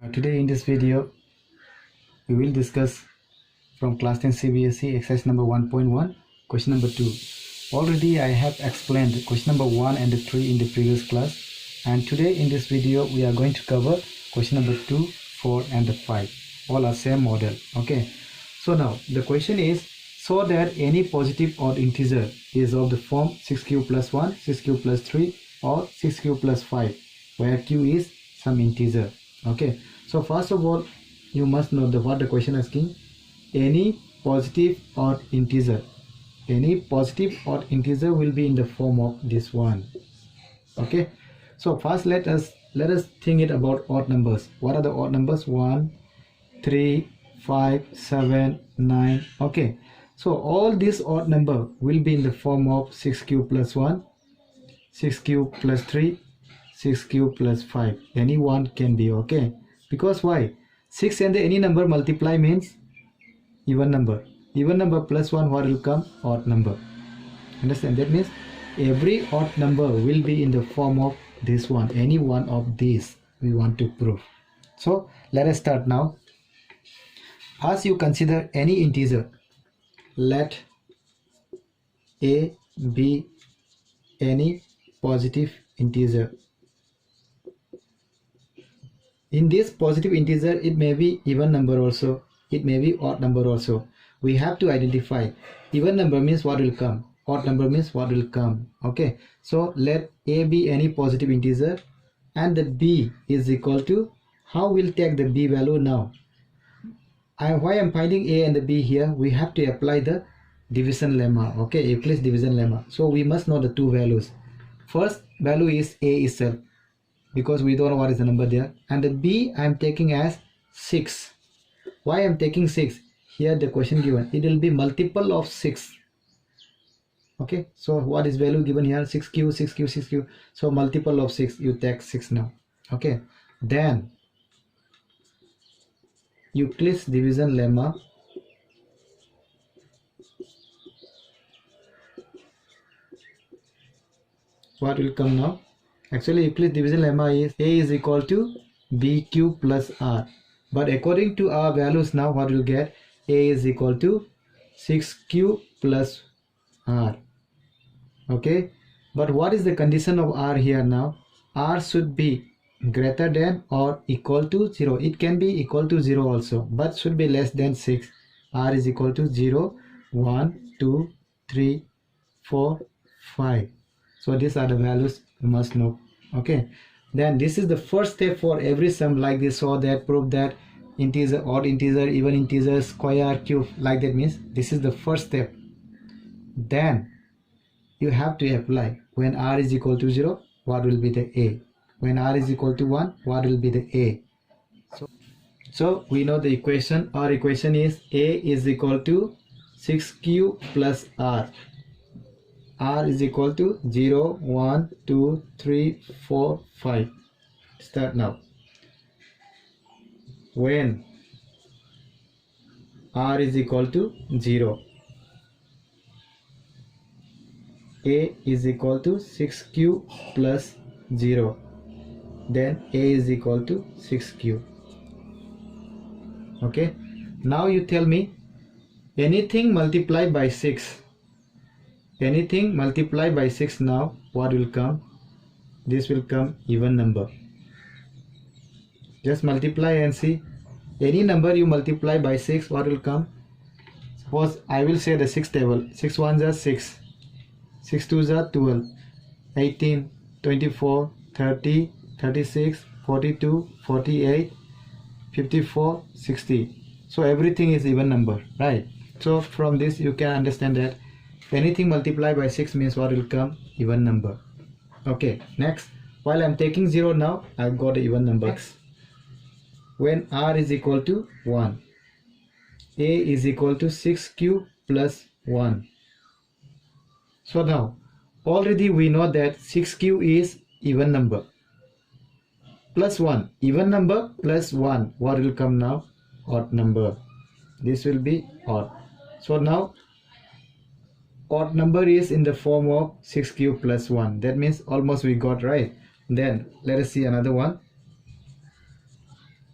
Today in this video we will discuss from class 10 cbse exercise number 1.1 question number 2. Already I have explained question number 1 and 3 in the previous class, and today in this video we are going to cover question number 2, 4 and 5. All are same model. Okay, so now the question is, so that any positive odd integer is of the form 6q plus 1, 6q plus 3 or 6q plus 5, where q is some integer. Okay, so first of all you must know what the question is asking. Any positive odd integer will be in the form of this one. Okay, so first let us think it about odd numbers. What are the odd numbers? 1, 3, 5, 7, 9. Okay, so all these odd number will be in the form of 6q plus 1, 6q plus 3, 6q plus 5. Any one can be. Okay, because why? 6 and any number multiply means even number. Even number plus 1, what will come? Odd number. Understand? That means every odd number will be in the form of this one. Any one of these we want to prove. So let us start now. First you consider any integer. Let a be any positive integer. In this positive integer, it may be even number also, it may be odd number also. We have to identify. Even number means what will come, odd number means what will come. Okay, so let a be any positive integer and the b is equal to, how we'll take the b value now? Why I'm finding a and the b here? We have to apply the division lemma. Okay, Euclid's division lemma. So we must know the two values. First value is a itself, because we don't know what is the number there, and the b I am taking as 6. Why I am taking 6? Here the question given, it will be multiple of 6. Okay, so what is value given here? 6q, 6q, 6q. So multiple of 6, you take 6 now. Okay, then Euclid's division lemma, what will come now? Actually Euclid's division lemma is a is equal to bq plus r, but according to our values now, what will get? A is equal to 6q plus r. Okay, but what is the condition of r here now? R should be greater than or equal to 0. It can be equal to 0 also, but should be less than 6. R is equal to 0, 1, 2, 3, 4, 5. So these are the values you must know. Okay, then this is the first step for every sum like this, so that prove that integer, odd integer, even integer, square, cube, like that means this is the first step. Then you have to apply. When r is equal to 0, what will be the a? When r is equal to 1, what will be the a? So we know the equation. Our equation is a is equal to 6q plus r. R is equal to 0, 1, 2, 3, 4, 5. Start now. When R is equal to 0, A is equal to 6q plus 0. Then A is equal to 6q. Okay. Now you tell me, anything multiplied by 6. Anything multiplied by 6 now, what will come? This will come even number. Just multiply and see. Any number you multiply by 6, what will come? Suppose I will say the 6 table. 6 1s are 6. 6 2s are 12. 18, 24, 30, 36, 42, 48, 54, 60. So everything is even number, right? So from this you can understand that anything multiplied by 6 means what will come? Even number. Okay, next, while I am taking 0 now, I have got an even number. Next, when r is equal to 1, a is equal to 6q plus 1. So now already we know that 6q is even number plus 1. Even number plus 1, what will come now? Odd number. This will be odd. So now odd number is in the form of 6q plus 1. That means almost we got right. Then let us see another one.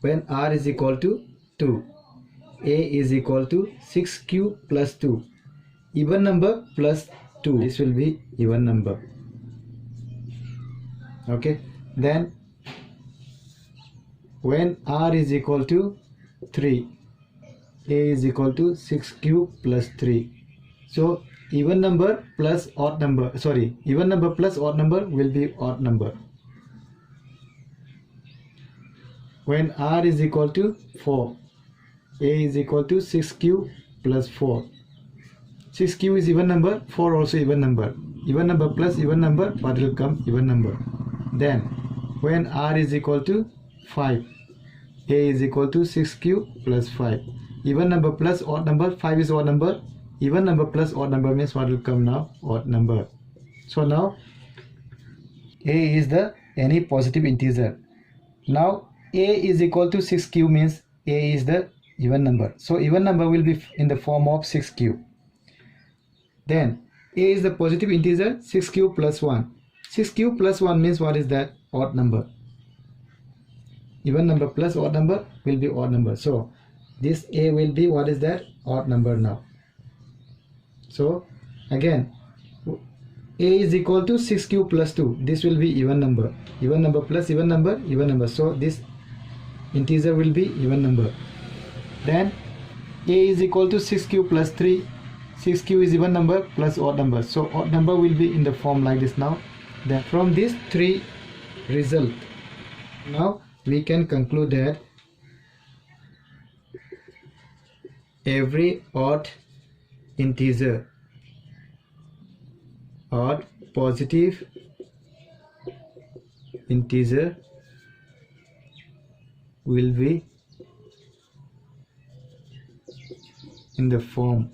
when r is equal to 2, a is equal to 6q plus 2, even number plus 2, this will be even number. Okay, then when r is equal to 3, a is equal to 6q plus 3. So even number plus odd number, sorry, even number plus odd number will be odd number. When r is equal to 4, a is equal to 6q plus 4. 6q is even number, 4 also even number. Even number plus even number, what will come? Even number. Then when r is equal to 5, a is equal to 6q plus 5. Even number plus odd number, 5 is odd number. Even number plus odd number means what will come now? Odd number. So now a is the any positive integer. Now a is equal to 6q means a is the even number. So even number will be in the form of 6q. Then a is the positive integer, 6q plus 1. 6q plus 1 means what is that? Odd number. Even number plus odd number will be odd number. So this a will be what is that? Odd number now. So again a is equal to 6q plus 2. This will be even number. Even number plus even number, even number. So this integer will be even number. Then a is equal to 6q plus 3. 6q is even number plus odd number. So odd number will be in the form like this now. Then from these three result, now we can conclude that every odd integer, odd positive integer will be in the form.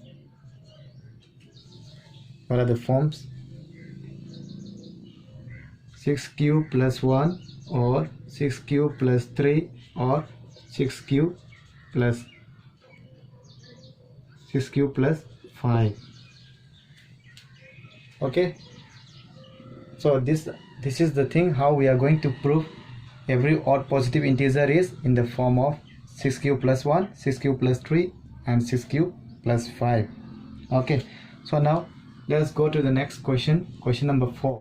What are the forms? 6q plus 1 or 6q plus 3 or 6q plus 5. Okay, so this is the thing how we are going to prove every odd positive integer is in the form of 6q plus 1, 6q plus 3 and 6q plus 5. Okay, so now let's go to the next question, question number 4.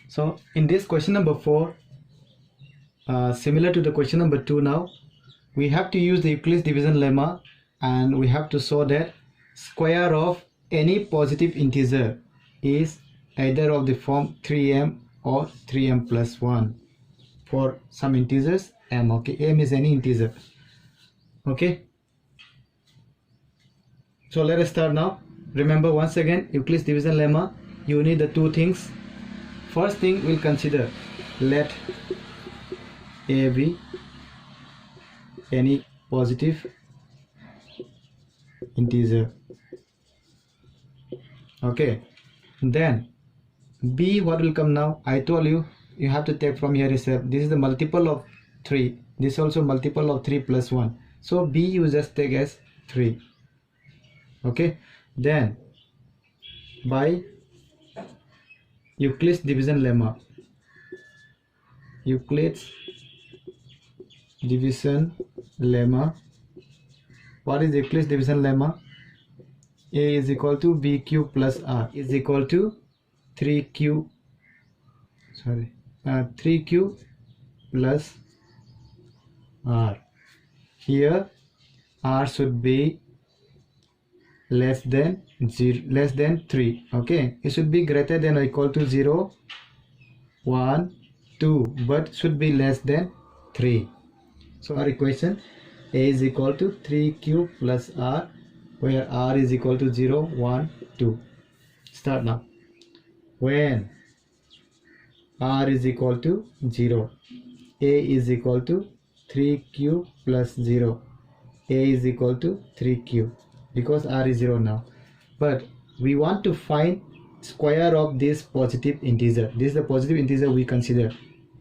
So in this question number 4, similar to the question number 2, now we have to use the Euclid's division lemma and we have to show that square of any positive integer is either of the form 3m or 3m plus 1 for some integers m. Okay, m is any integer. Okay, so let us start now. Remember once again, Euclid's division lemma, you need the two things. First thing we'll consider, let a be any positive integer. Okay, then b, what will come now? I told you, you have to take from here itself. This is the multiple of 3. This also multiple of 3 plus 1. So b you just take as 3. Okay, then by Euclid's division lemma, Euclid's division lemma, what is Euclid's division lemma? A is equal to bq plus r is equal to 3q plus r. Here r should be less than 3. Okay, it should be greater than or equal to 0, 1, 2, but should be less than 3. So our equation, a is equal to 3q plus r, where r is equal to 0, 1, 2. Start now. When r is equal to 0, a is equal to 3q plus 0, a is equal to 3q, because r is 0 now. But we want to find square of this positive integer. This is the positive integer we consider.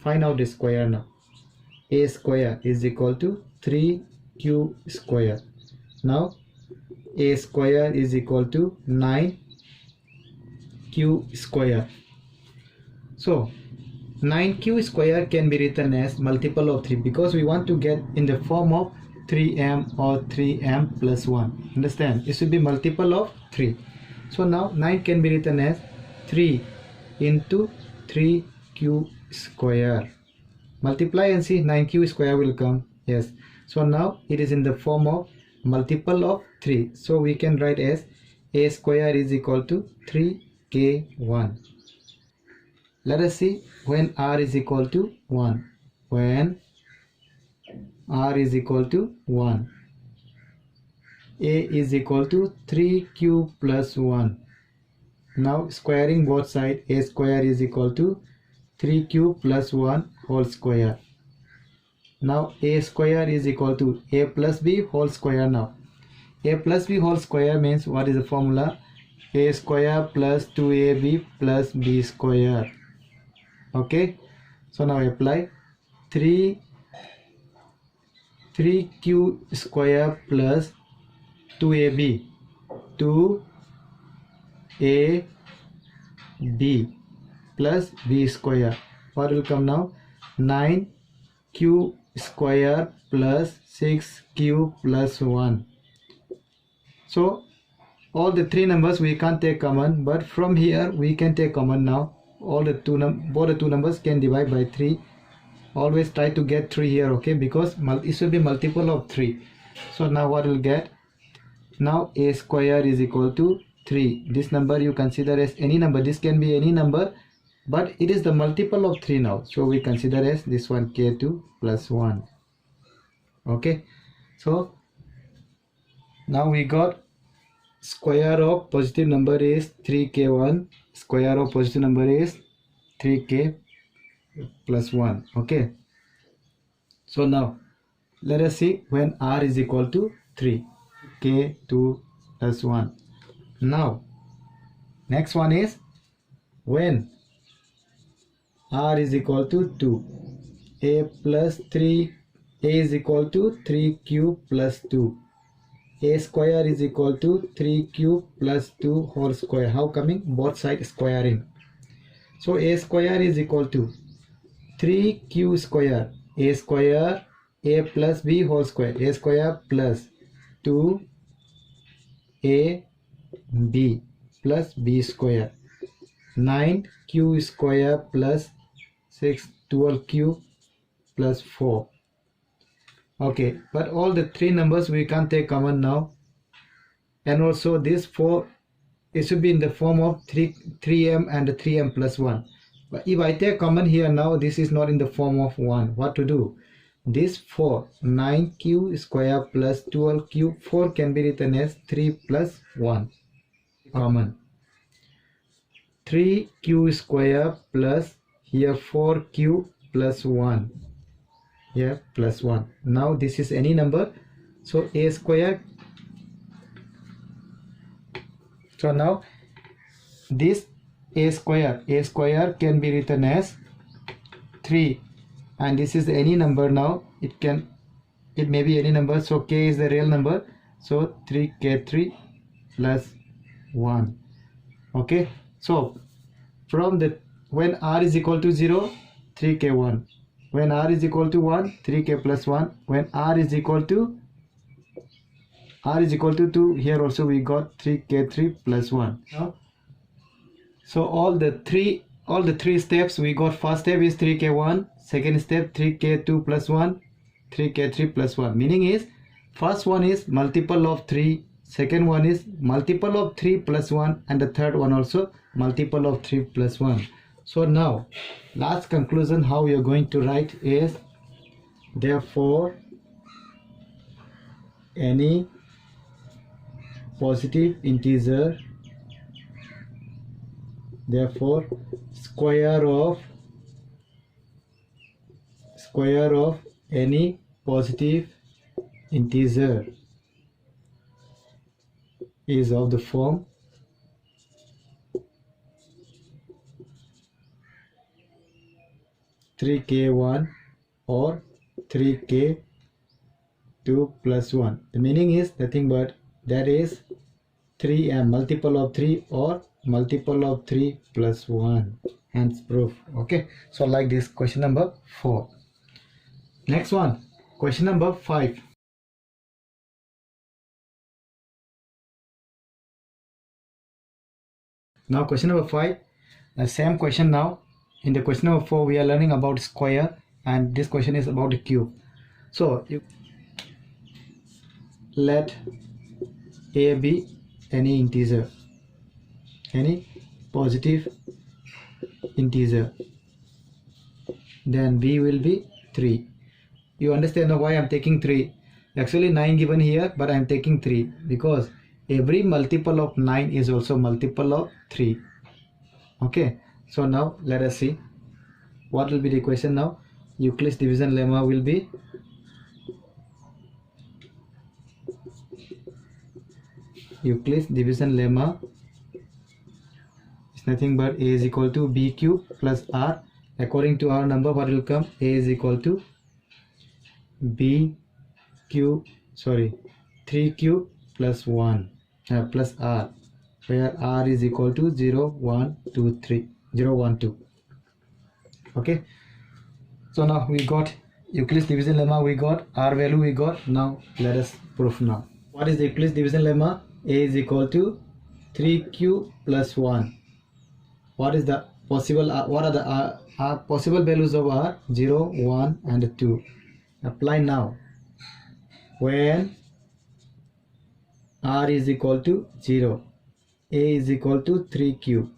Find out the square now. A square is equal to 3q square. Now a square is equal to 9 9q square. So 9q square can be written as multiple of 3 because we want to get in the form of 3m or 3m plus 1. Understand? It should be multiple of 3. So now 9 can be written as 3 into 3q square. Multiply and see 9q square will come. Yes. So now it is in the form of multiple of 3. So we can write as a square is equal to 3k1. Let us see when r is equal to 1. When r is equal to 1, a is equal to 3q plus 1. Now squaring both sides, a square is equal to 3q plus 1 whole square. Now a square is equal to a plus b whole square. Now a plus b whole square means what is the formula? A square plus 2ab plus b square. Okay, so now apply 3q square plus 2ab 2ab plus b square. What will come now? 9q square plus 6q plus 1. So all the three numbers we can't take common, but from here we can take common now. All the both the two numbers can divide by 3. Always try to get 3 here, okay, because it should be multiple of 3. So now what we'll get? Now a square is equal to 3. This number you consider as any number. This can be any number, but it is the multiple of 3 now. So we consider as this one k2 plus 1. Okay, so now we got square of positive number is 3k1, square of positive number is 3k plus 1. Okay, so now let us see when r is equal to 3, k2 plus 1. Now next one is when r is equal to 2, a plus 3, a is equal to 3q plus 2. A square is equal to 3q plus 2 whole square. How coming? Both sides squaring. So a square is equal to 3q square. A square, a plus b whole square. A square plus 2ab plus b square. 9q square plus 12q plus 4. Okay, but all the three numbers we can't take common now, and also this 4, it should be in the form of 3m and 3m plus 1. But if I take common here now, this is not in the form of 1. What to do? This 4, 9q square plus 12q, 4 can be written as 3 plus 1. Common. 3q square plus here 4q plus 1. Here plus 1. Now this is any number, so a square. So now this a square can be written as 3, and this is any number. Now it may be any number, so k is the real number, so 3k3 plus 1. Okay, so from the when r is equal to 0, 3k1. When r is equal to 1, 3k plus 1. When r is equal to 2, here also we got 3k3 plus 1. Now, so all the three steps we got. First step is 3k1, second step 3k2 plus 1, 3k3 plus 1. Meaning is first one is multiple of 3, second one is multiple of 3 plus 1, and the third one also multiple of 3 plus 1. So now last conclusion how we are going to write is, therefore any positive integer, therefore square of any positive integer is of the form (3k1) or 3k2 plus 1. The meaning is nothing but that is 3m, multiple of 3 or multiple of 3 plus 1, hence proof. Okay, so like this, question number 4. Next one, question number 5. Now question number 5, the same question. Now in the question number 4 we are learning about square, and this question is about the cube. So you let a be any integer, any positive integer, then b will be 3. You understand now why I'm taking 3? Actually 9 given here, but I'm taking 3 because every multiple of 9 is also multiple of 3. Okay, so now let us see what will be the equation. Now Euclid's division lemma will be is nothing but a is equal to b cube plus r. According to our number, what will come? A is equal to b cube, 3 cube plus 1 plus r, where r is equal to 0 1 2 3 0 1 2. Okay, so now we got Euclid's division lemma, we got r value, we got. Now let us prove. Now what is the Euclid's division lemma? A is equal to 3 cube plus 1. What is the possible what are the possible values of r? 0 1 and 2. Apply now. When r is equal to 0, a is equal to 3 cube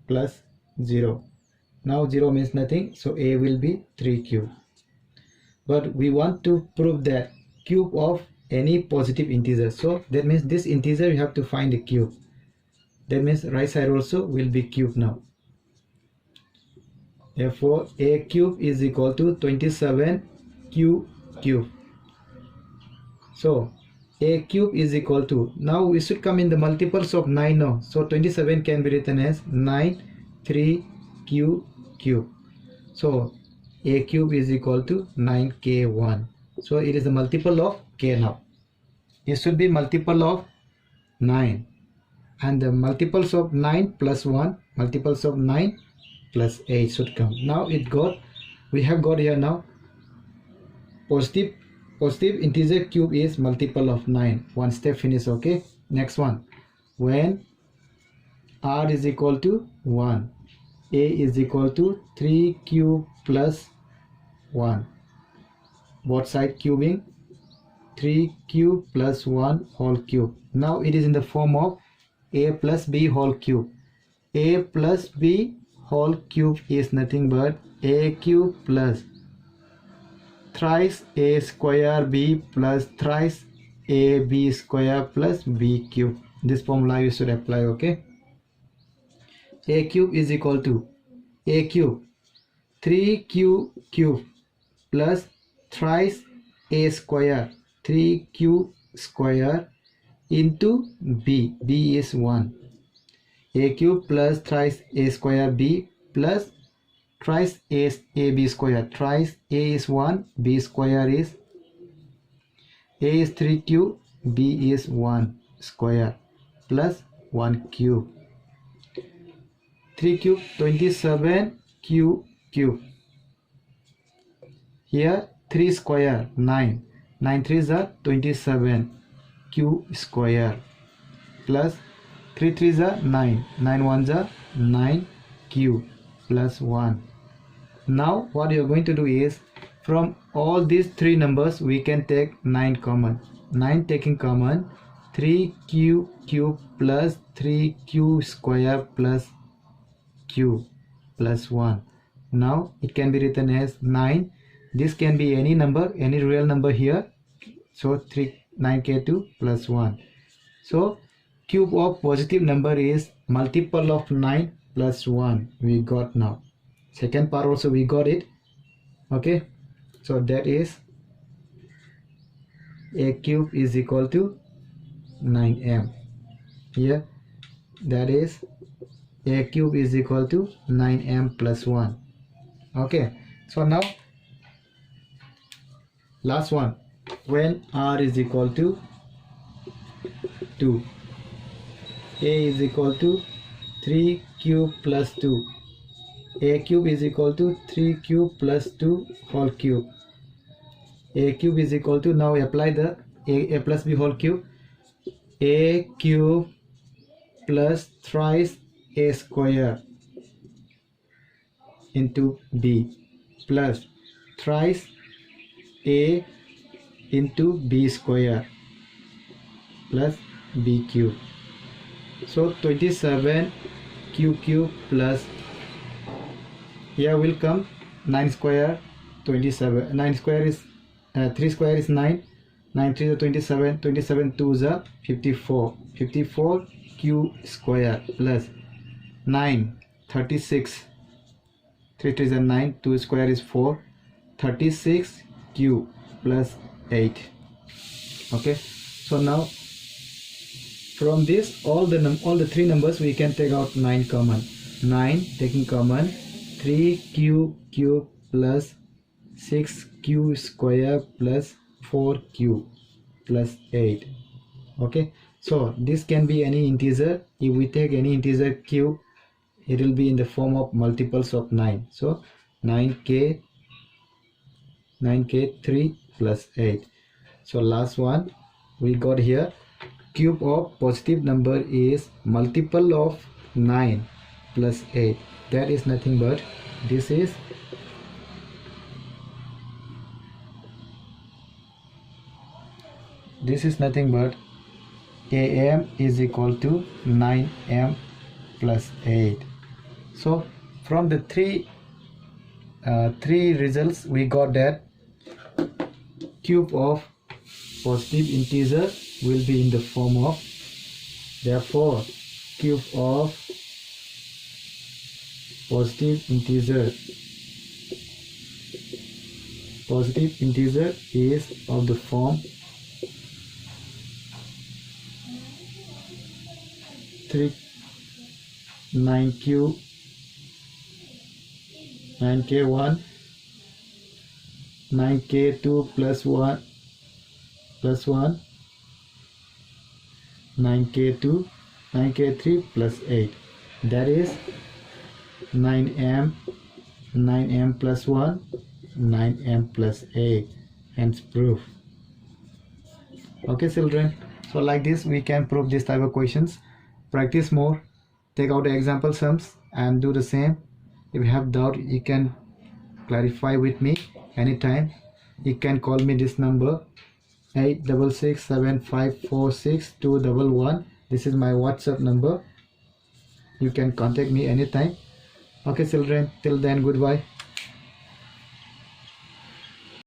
plus 0. Now 0 means nothing, so a will be 3 cube. But we want to prove that cube of any positive integer, so that means this integer you have to find a cube. That means right side also will be cube now. Therefore a cube is equal to 27 q cube. So a cube is equal to, now we should come in the multiples of 9 now. So 27 can be written as 9 3 q cube. So a cube is equal to 9k1. So it is a multiple of k now. It should be multiple of 9, and the multiples of 9 plus 1, multiples of 9 plus 8 should come. Now we have got here now positive integer cube is multiple of 9. One step finish. Okay, next one. When r is equal to 1, a is equal to 3 cube plus 1. Both side cubing, 3 cube plus 1 whole cube. Now it is in the form of a plus b whole cube. A plus b whole cube is nothing but a cube plus thrice a square b plus thrice a b square plus b cube. This formula you should apply. Okay, a cube is equal to a cube 3q cube plus thrice a square 3q square into b. B is 1. A cube plus thrice a square b plus thrice a b square. Thrice a is 1, b square is, a is 3q, b is 1 square plus 1 cube. 3 cube 27 q cube. Here 3 square 9. 9 3s are 27 q square plus 3 3s are 9. 9 1s are 9 q plus 1. Now what you are going to do is, from all these three numbers we can take 9 common. 9 taking common, 3q cube plus 3q square plus q plus 1. Now it can be written as 9. This can be any number, any real number here. So 9k2 plus 1. So cube of positive number is multiple of 9 plus 1. We got now. Second part also we got it. Okay, so that is a cube is equal to 9m. Here that is a cube is equal to 9m plus 1. Okay, so now last one. When r is equal to 2. A is equal to 3 cube plus 2. A cube is equal to 3 cube plus 2 whole cube. A cube is equal to, now apply the a plus b whole cube. A cube plus thrice a square into b plus thrice a into b square plus b cube. So 27 cube plus, here will come 9 square 27. 9 square is 3 square is 9. 9 3 is 27. 27 2 is 54. 54 q square plus 9 36. 3 3 is 9. 2 square is 4. 36 q plus 8. Okay, so now from this all the three numbers we can take out 9 common. 9 taking common, 3q cube plus 6q square plus 4q plus 8. Okay, so this can be any integer. If we take any integer q, it will be in the form of multiples of 9. So 9k 3 plus 8. So last one we got here, cube of positive number is multiple of 9 plus 8. That is nothing but this is nothing but am is equal to 9m plus 8. So from the three results we got that cube of positive integer will be in the form of, therefore cube of positive integer is of the form 9k1 9k2 plus 1 9k2 9k3 plus 8. That is 9m plus 1 9m plus 8, hence proof. Okay children, so like this we can prove this type of questions. Practice more, take out the example sums and do the same. If you have doubt, you can clarify with me anytime. You can call me this number 86675462111. This is my WhatsApp number. You can contact me anytime. Okay children, till then, goodbye.